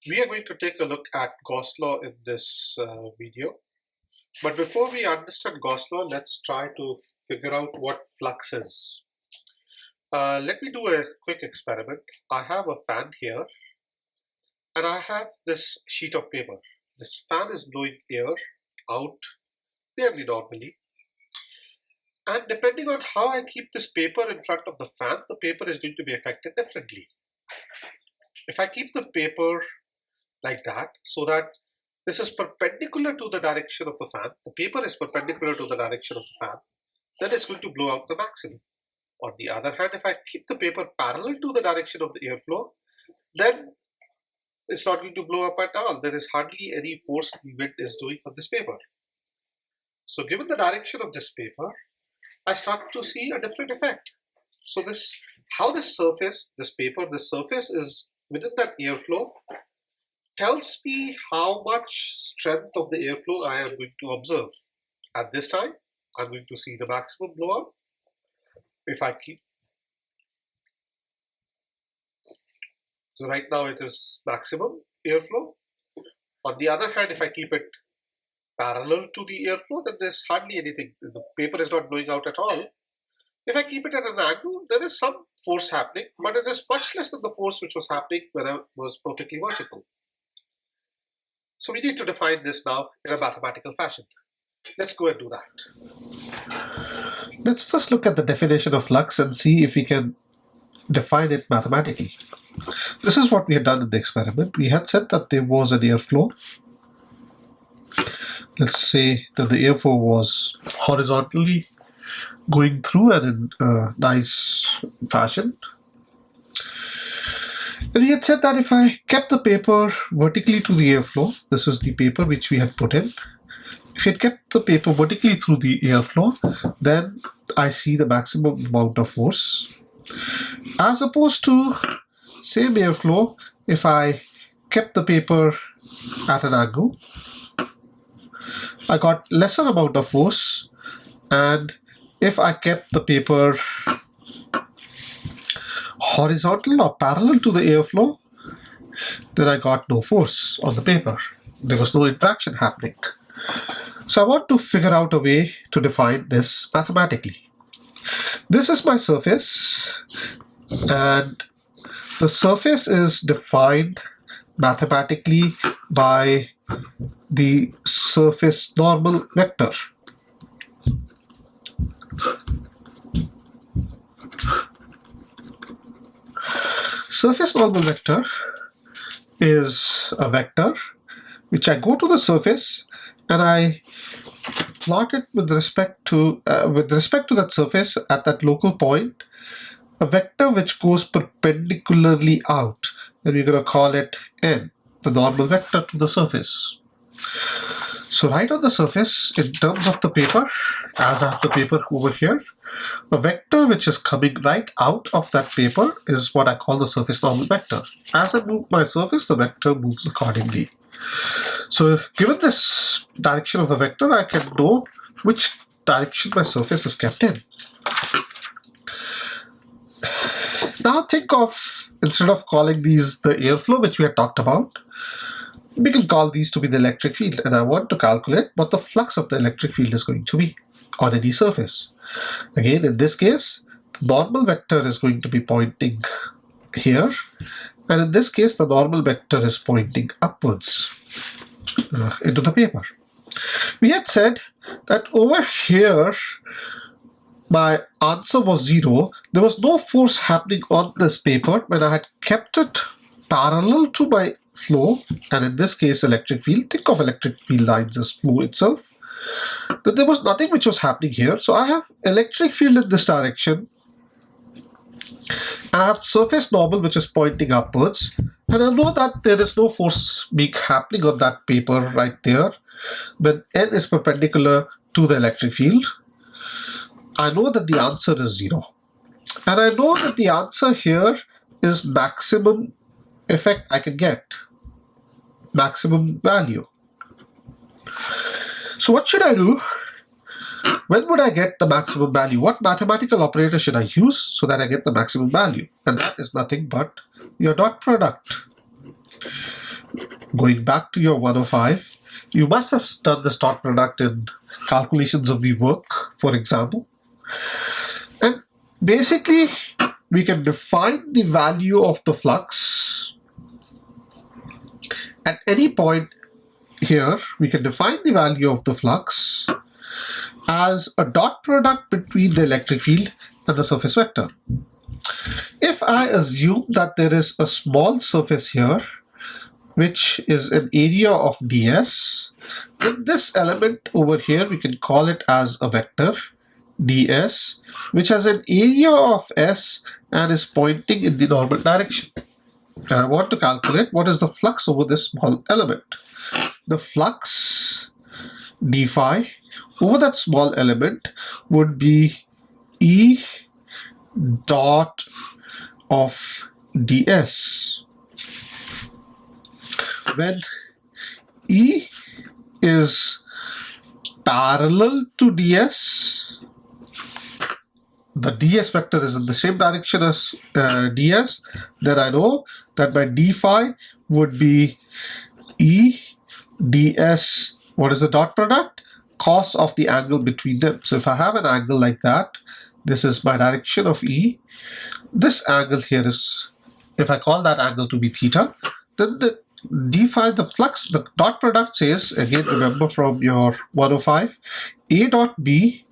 We are going to take a look at Gauss law in this video. But before we understand Gauss law, let's try to figure out what flux is. Let me do a quick experiment. I have a fan here and I have this sheet of paper. This fan is blowing air out nearly normally. And depending on how I keep this paper in front of the fan, the paper is going to be affected differently. If I keep the paper like that, so that this is perpendicular to the direction of the fan, the paper is perpendicular to the direction of the fan, then it's going to blow out the maximum. On the other hand, if I keep the paper parallel to the direction of the airflow, then it's not going to blow up at all. There is hardly any force the wind is doing on this paper. So given the direction of this paper, I start to see a different effect. So this surface is within that airflow, tells me how much strength of the airflow I am going to observe. At this time, I'm going to see the maximum blowout. If I keep, so right now it is maximum airflow. On the other hand, if I keep it parallel to the airflow, then there's hardly anything. The paper is not blowing out at all. If I keep it at an angle, there is some force happening, but it is much less than the force which was happening when I was perfectly vertical. So we need to define this now in a mathematical fashion. Let's go and do that. Let's first look at the definition of flux and see if we can define it mathematically. This is what we had done in the experiment. We had said that there was an airflow. Let's say that the airflow was horizontally going through and in a nice fashion. And we had said that if I kept the paper vertically to the airflow, this is the paper which we had put in. If you had kept the paper vertically through the airflow, then I see the maximum amount of force. As opposed to same airflow, if I kept the paper at an angle, I got lesser amount of force. And if I kept the paper horizontal or parallel to the airflow, then I got no force on the paper. There was no interaction happening. So I want to figure out a way to define this mathematically. This is my surface, and the surface is defined mathematically by the surface normal vector. Surface normal vector is a vector which I go to the surface and I plot it with respect to that surface at that local point, a vector which goes perpendicularly out, and we're going to call it n, the normal vector to the surface. So right on the surface, in terms of the paper, as I have the paper over here, a vector which is coming right out of that paper is what I call the surface normal vector. As I move my surface, the vector moves accordingly. So given this direction of the vector, I can know which direction my surface is kept in. Now think of, instead of calling these the airflow which we had talked about, we can call these to be the electric field, and I want to calculate what the flux of the electric field is going to be on any surface. Again, in this case, the normal vector is going to be pointing here, and in this case, the normal vector is pointing upwards into the paper. We had said that over here, my answer was 0. There was no force happening on this paper when I had kept it parallel to my flow, and in this case electric field. Think of electric field lines as flow itself. Then there was nothing which was happening here. So I have electric field in this direction, and I have surface normal which is pointing upwards, and I know that there is no force being happening on that paper right there when n is perpendicular to the electric field. I know that the answer is 0, and I know that the answer here is maximum effect I can get, maximum value. So what should I do? When would I get the maximum value? What mathematical operator should I use so that I get the maximum value? And that is nothing but your dot product. going back to your 105, you must have done this dot product in calculations of the work, for example. And basically, we can define the value of the flux at any point here. We can define the value of the flux as a dot product between the electric field and the surface vector. If I assume that there is a small surface here, which is an area of ds, then this element over here, we can call it as a vector ds, which has an area of s and is pointing in the normal direction. And I want to calculate what is the flux over this small element. The flux d phi over that small element would be E dot of ds. When E is parallel to ds, the ds vector is in the same direction as ds, then I know that my d phi would be E ds, what is the dot product? Cos of the angle between them. So if I have an angle like that, this is my direction of E. This angle here is, if I call that angle to be theta, then the d phi, the flux, the dot product says, again remember from your 105, A dot B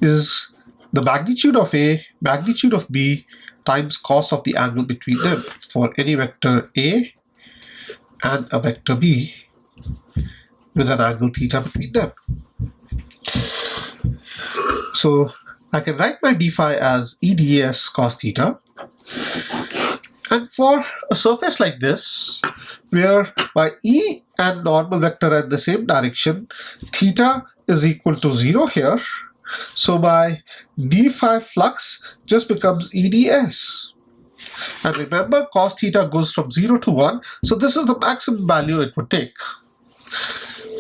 is the magnitude of A, magnitude of B times cos of the angle between them for any vector A and a vector B with an angle theta between them. So I can write my d phi as E ds cos theta. And for a surface like this, where my E and normal vector are in the same direction, theta is equal to 0 here. So my d phi flux just becomes E ds. And remember, cos theta goes from 0 to 1. So this is the maximum value it would take.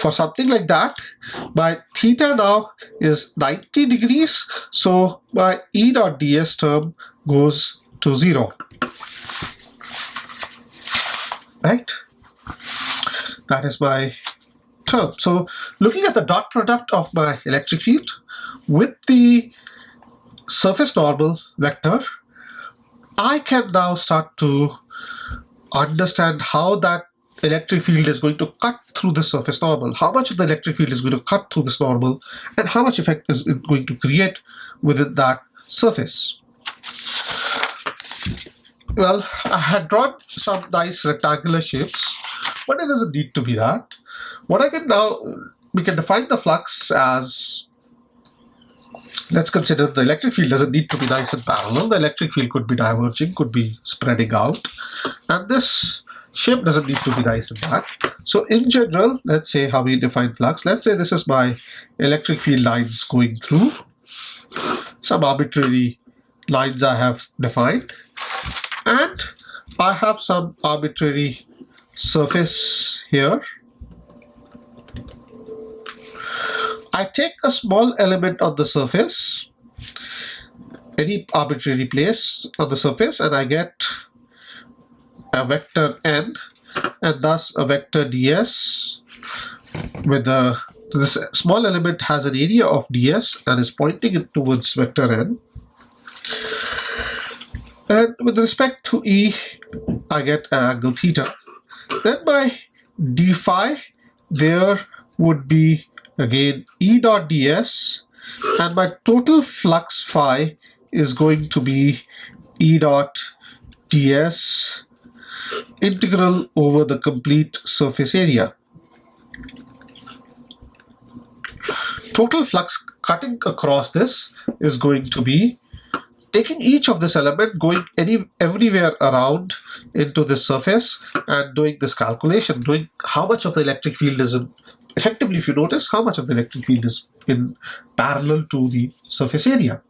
For something like that, my theta now is 90 degrees. So my E dot ds term goes to 0. Right? That is my term. So looking at the dot product of my electric field with the surface normal vector, I can now start to understand how that electric field is going to cut through the surface normal, how much of the electric field is going to cut through this normal, and how much effect is it going to create within that surface. Well, I had drawn some nice rectangular shapes, but it doesn't need to be that. What I can now, we can define the flux as, let's consider the electric field doesn't need to be nice and parallel. The electric field could be diverging, could be spreading out, and this shape doesn't need to be nice and that. So in general, let's say how we define flux. Let's say this is my electric field lines going through. Some arbitrary lines I have defined. And I have some arbitrary surface here. I take a small element on the surface, any arbitrary place on the surface, and I get a vector n, and thus a vector ds with this small element has an area of ds and is pointing it towards vector n. And with respect to E, I get an angle theta. Then my d phi there would be again E dot ds, and my total flux phi is going to be E dot ds integral over the complete surface area. Total flux cutting across this is going to be taking each of this element, going everywhere around into this surface and doing this calculation, doing how much of the electric field is in, effectively if you notice, how much of the electric field is in parallel to the surface area.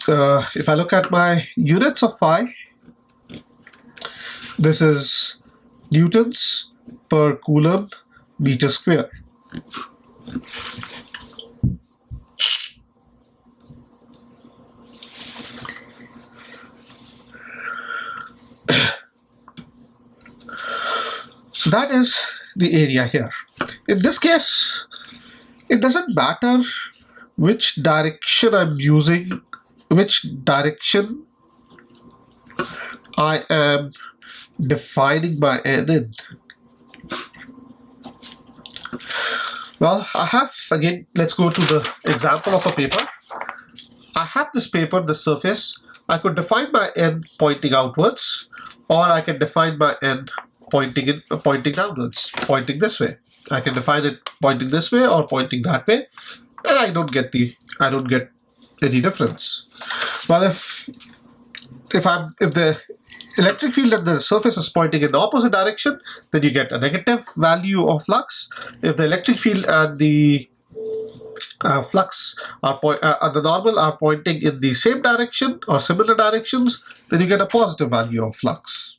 If I look at my units of phi, this is newtons per coulomb meter square. So that is the area here. In this case, it doesn't matter which direction I'm using, which direction I am defining my n in. Well, I have, again, let's go to the example of a paper. I have this paper, this surface. I could define my n pointing outwards, or I can define my n pointing downwards, pointing this way. I can define it pointing this way or pointing that way, and I don't get any difference. Well, if the electric field and the surface is pointing in the opposite direction, then you get a negative value of flux. If the electric field and the flux the normal are pointing in the same direction or similar directions, then you get a positive value of flux.